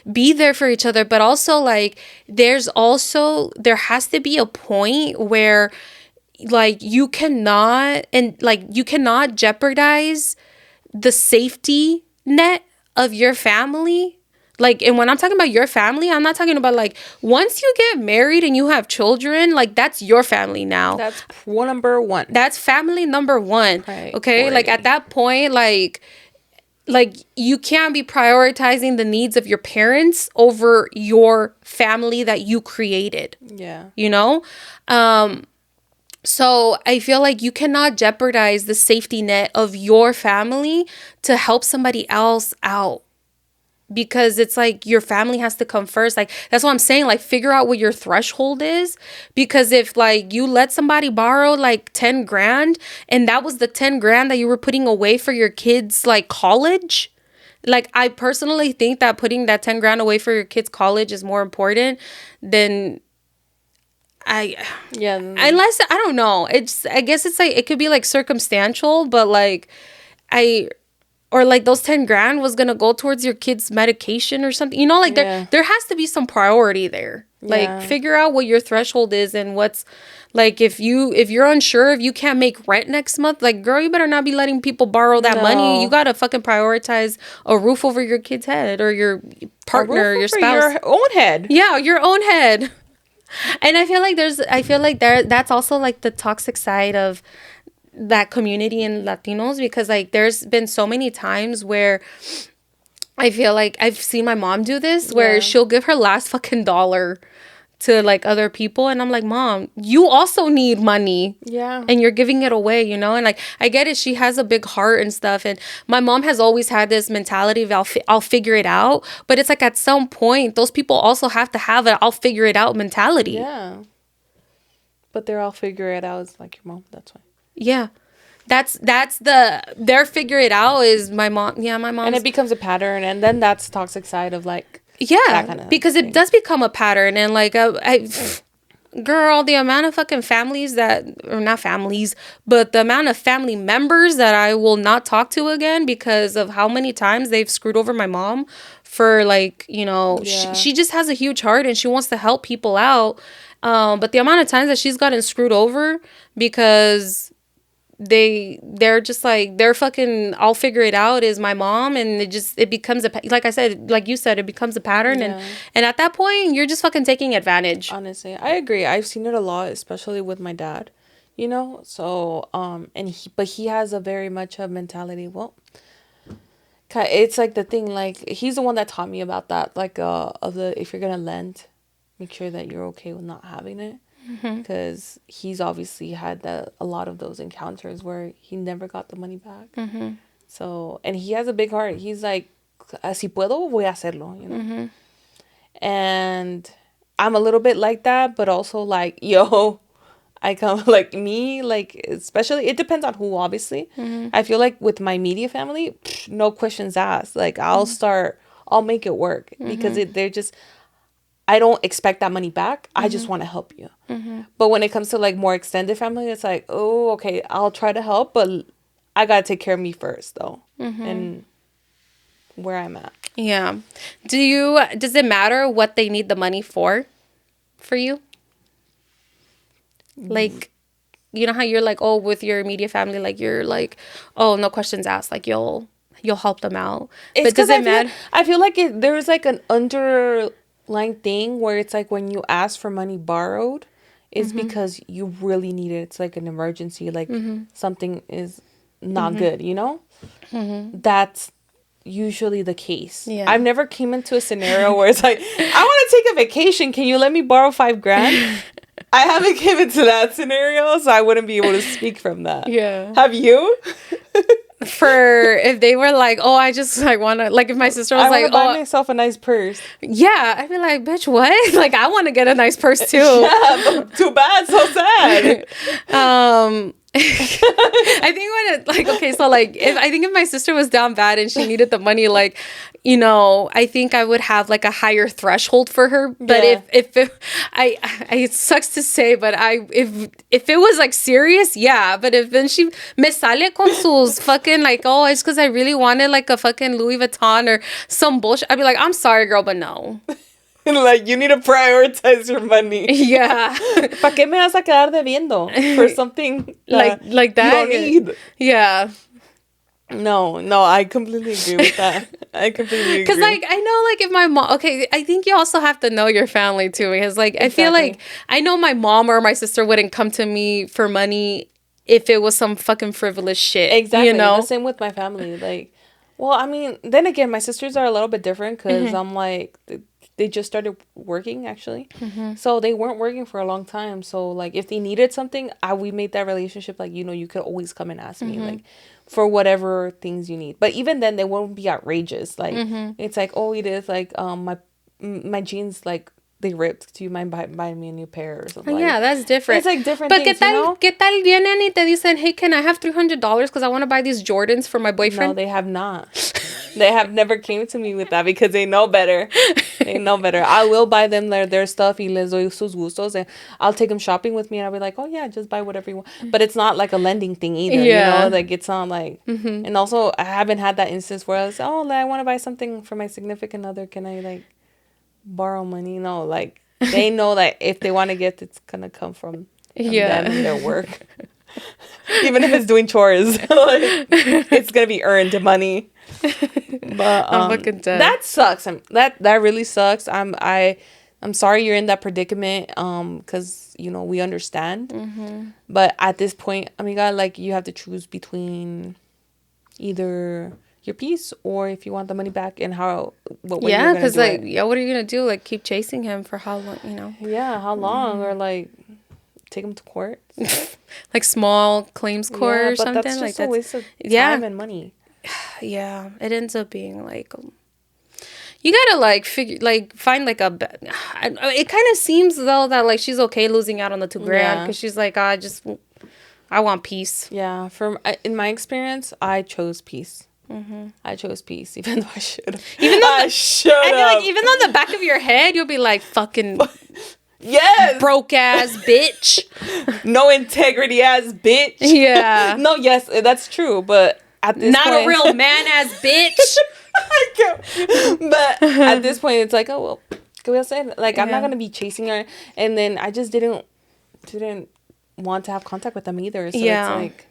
be there for each other. But also like there has to be a point where like you cannot jeopardize the safety net of your family. Like, and when I'm talking about your family, I'm not talking about like once you get married and you have children, like that's your family now. That's number one. That's family number one. Right. Okay. Like at that point, like you can't be prioritizing the needs of your parents over your family that you created. Yeah. You know? So I feel like you cannot jeopardize the safety net of your family to help somebody else out. Because it's like your family has to come first. Like, that's what I'm saying. Like, figure out what your threshold is. Because if, like, you let somebody borrow, like, $10,000 and that was the $10,000 that you were putting away for your kids' like, college. Like, I personally think that putting that $10,000 away for your kids' college is more important than... Unless, I don't know. I guess it's, like, it could be, like, circumstantial. But, like, or like those $10,000 was gonna go towards your kid's medication or something, you know, like there has to be some priority there. Like figure out what your threshold is and what's like if you're unsure if you can't make rent next month, like girl, you better not be letting people borrow that money. You gotta fucking prioritize a roof over your kid's head or your partner, your spouse, your own head. Yeah, your own head. And I feel like that's also like the toxic side of that community in Latinos, because like there's been so many times where I feel like I've seen my mom do this where she'll give her last fucking dollar to like other people, and I'm like, Mom, you also need money, and you're giving it away, you know. And like I get it, she has a big heart and stuff, and my mom has always had this mentality of I'll figure it out, but it's like at some point those people also have to have an I'll figure it out mentality. But they're all figure it out is like your mom, that's why. Yeah. That's their figure it out is my mom. Yeah, my mom. And it becomes a pattern, and then that's the toxic side of like that kind of because thing. It does become a pattern, and like girl, the amount of fucking families or not families, but the amount of family members that I will not talk to again because of how many times they've screwed over my mom for like, Yeah. she just has a huge heart and she wants to help people out. But the amount of times that she's gotten screwed over because they're just like, they're fucking, I'll figure it out is my mom, and it becomes like I said, like you said, it becomes a pattern. Yeah. And at that point you're just fucking taking advantage. Honestly, I agree. I've seen it a lot, especially with my dad, so and he has a very much a mentality. Well, it's like the thing, like he's the one that taught me about that, like of the, if you're gonna lend, make sure that you're okay with not having it, because he's obviously had a lot of those encounters where he never got the money back. So, and he has a big heart. He's like, si puedo, voy a hacerlo, and I'm a little bit like that, but also like, yo, I come like me, like, especially, it depends on who, obviously. I feel like with my media family, no questions asked. Like, I'll make it work, because they're just, I don't expect that money back. I just want to help you. But when it comes to like more extended family, it's like, oh, okay, I'll try to help, but I got to take care of me first, though. And where I'm at. Yeah. Does it matter what they need the money for you? Like, you know how you're like, oh, with your immediate family, like you're like, oh, no questions asked, like you'll help them out. It's, but does it matter? I feel like there's like an underlying thing where it's like when you ask for money borrowed, it's because you really need it. It's like an emergency, like something is not good, That's usually the case. Yeah. I've never came into a scenario where it's like, I want to take a vacation. Can you let me borrow $5,000? I haven't came into that scenario, so I wouldn't be able to speak from that. Yeah. Have you? For if they were like, oh, I just like want to, like if my sister was like, buy myself a nice purse. Yeah, I'd be like, bitch, what? Like, I want to get a nice purse too. Yeah, but too bad, so sad. I think when it, like, okay, so like if my sister was down bad and she needed the money, like, I think I would have like a higher threshold for her. But if it sucks to say, but if it was like serious, yeah. But if then she me sale con sus fucking like, oh, it's because I really wanted like a fucking Louis Vuitton or some bullshit, I'd be like, I'm sorry, girl, but no. Like, you need to prioritize your money. Yeah. ¿Para qué me vas a quedar debiendo for something like that? You don't need. Yeah. No, I completely agree with that. I completely agree. Because, like, I know, like, if my mom... Okay, I think you also have to know your family, too. Because, like, I feel like... I know my mom or my sister wouldn't come to me for money if it was some fucking frivolous shit. Exactly. The same with my family. Like, well, I mean, then again, my sisters are a little bit different because I'm like... They just started working, actually. So they weren't working for a long time. So, like, if they needed something, we made that relationship, like, you could always come and ask me, like, for whatever things you need. But even then, they won't be outrageous. Like, it's like, oh, it is, like, my jeans, like, they ripped. Do you mind buying me a new pair or something? Yeah, that's different. It's, like, different but things, ¿qué tal vienen y te dicen, hey, can I have $300 because I want to buy these Jordans for my boyfriend? No, they have not. They have never came to me with that because they know better. They know better. I will buy them their stuff y les doy sus gustos, and I'll take them shopping with me, and I'll be like, oh yeah, just buy whatever you want. But it's not like a lending thing either. Yeah. Like, it's not like. And also, I haven't had that instance where I was, oh, I want to buy something for my significant other. Can I like borrow money? No, like, they know that if they want to get, it's gonna come from them and their work. Even if it's doing chores, like, it's gonna be earned money. But I'm fucking dead. That sucks. That really sucks. I'm sorry you're in that predicament. Because we understand. But at this point, amiga, like, you have to choose between either your peace or if you want the money back and what way you're gonna because do like, it. yeah, what are you gonna do? Like, keep chasing him for how long? Yeah, how long? Or like, take him to court. Like small claims court or something. That's just like a waste of time and money. Yeah, it ends up being like, you gotta like find like it kind of seems though that like she's okay losing out on the $2,000 because she's like, I want peace. Yeah, in my experience, I chose peace. I chose peace, even though I should. Even though I should. I feel like even though in the back of your head you'll be like, fucking yes, broke ass bitch, no integrity ass bitch. Yeah. No, yes, that's true, but at this not point, a real man ass bitch. I can't. But at this point, it's like, oh well, ¿qué voy a hacer? Like I'm not gonna be chasing her, and then I just didn't want to have contact with them either. So it's like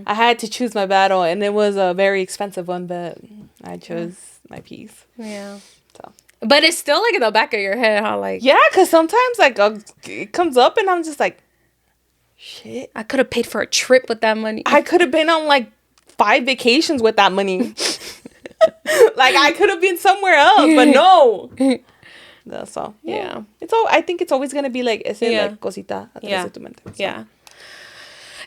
I had to choose my battle, and it was a very expensive one, but I chose my peace. Yeah. So. But it's still like in the back of your head, huh? Like, yeah, because sometimes like it comes up, and I'm just like, shit. I could have paid for a trip with that money. I could have been on like 5 vacations with that money. Like I could have been somewhere else, but no. So yeah. I think it's always gonna be like ese like cosita atrás de tu mente. So. Yeah.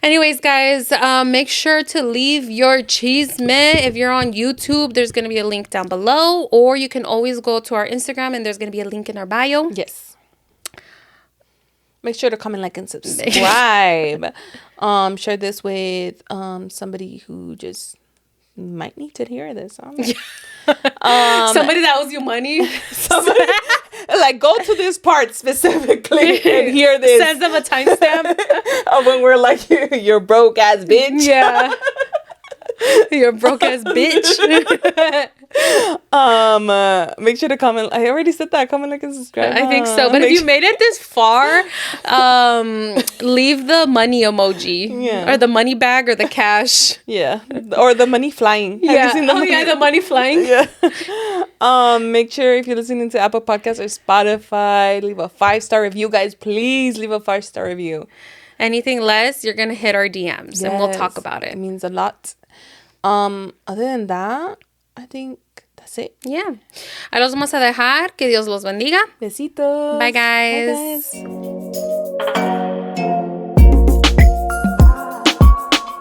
Anyways, guys, make sure to leave your chisme. If you're on YouTube, there's going to be a link down below. Or you can always go to our Instagram and there's going to be a link in our bio. Yes. Make sure to comment, like, and subscribe. Share this with somebody who just might need to hear this. Somebody that owes you money. Somebody, like, go to this part specifically and hear this. Sends them a timestamp of when we're like, you're broke ass bitch. Yeah. You're broke ass bitch. Make sure to comment. I already said that. Comment, like, and subscribe. I think so. But if you made it this far, leave the money emoji. Yeah. Or the money bag or the cash. Yeah. Or the money flying. Yeah. Have you seen the money? Yeah, the money flying. Yeah. Make sure if you're listening to Apple Podcasts or Spotify, leave a 5-star review, guys. Please leave a 5-star review. Anything less, you're gonna hit our DMs and we'll talk about it. It means a lot. Other than that, I think that's it. Yeah. Ahí los vamos a dejar. Que Dios los bendiga. Besitos. Bye, guys.